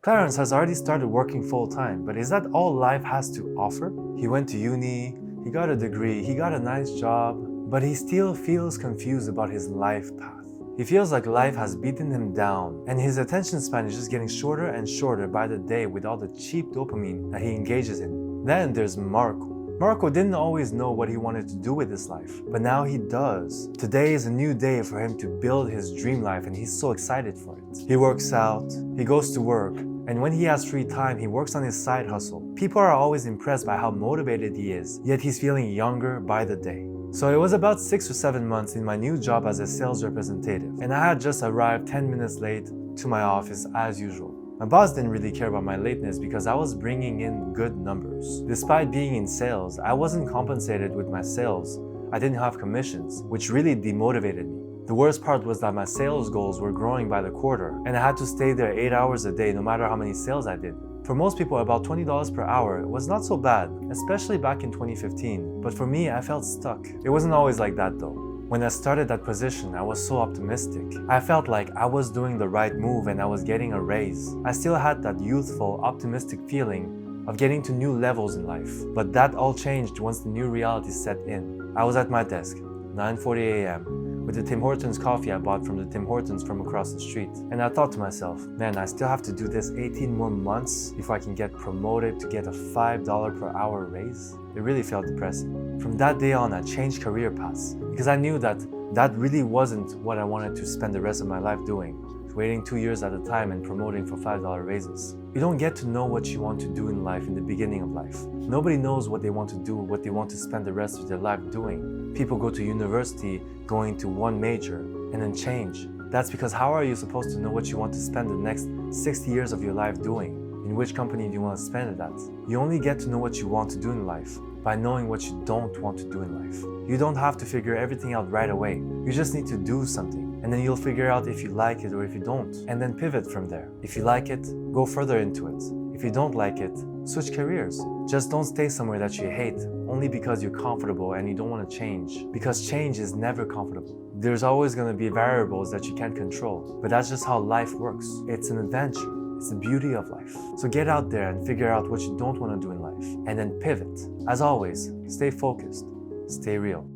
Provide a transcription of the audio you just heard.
Clarence has already started working full-time, but is that all life has to offer? He went to uni, he got a degree, he got a nice job, but he still feels confused about his life path. He feels like life has beaten him down, and his attention span is just getting shorter and shorter by the day with all the cheap dopamine that he engages in. Then there's Marco. Marco didn't always know what he wanted to do with his life, but now he does. Today is a new day for him to build his dream life, and he's so excited for it. He works out, he goes to work, and when he has free time, he works on his side hustle. People are always impressed by how motivated he is, yet he's feeling younger by the day. So it was about 6 or 7 months in my new job as a sales representative, and I had just arrived 10 minutes late to my office as usual. My boss didn't really care about my lateness because I was bringing in good numbers. Despite being in sales, I wasn't compensated with my sales. I didn't have commissions, which really demotivated me. The worst part was that my sales goals were growing by the quarter, and I had to stay there 8 hours a day no matter how many sales I did. For most people, about $20 per hour was not so bad, especially back in 2015, but for me, I felt stuck. It wasn't always like that though. When I started that position, I was so optimistic. I felt like I was doing the right move and I was getting a raise. I still had that youthful, optimistic feeling of getting to new levels in life. But that all changed once the new reality set in. I was at my desk, 9:40 a.m., with the Tim Hortons coffee I bought from the Tim Hortons from across the street. And I thought to myself, man, I still have to do this 18 more months before I can get promoted to get a $5 per hour raise. It really felt depressing. From that day on, I changed career paths because I knew that really wasn't what I wanted to spend the rest of my life doing. Waiting 2 years at a time and promoting for $5 raises. You don't get to know what you want to do in life in the beginning of life. Nobody knows what they want to do, what they want to spend the rest of their life doing. People go to university going to one major and then change. That's because how are you supposed to know what you want to spend the next 60 years of your life doing? In which company do you want to spend it at? You only get to know what you want to do in life by knowing what you don't want to do in life. You don't have to figure everything out right away. You just need to do something. And then you'll figure out if you like it or if you don't, and then pivot from there. If you like it, go further into it. If you don't like it, switch careers. Just don't stay somewhere that you hate only because you're comfortable and you don't want to change. Because change is never comfortable. There's always going to be variables that you can't control, but that's just how life works. It's an adventure. It's the beauty of life. So get out there and figure out what you don't want to do in life, and then pivot. As always, stay focused, stay real.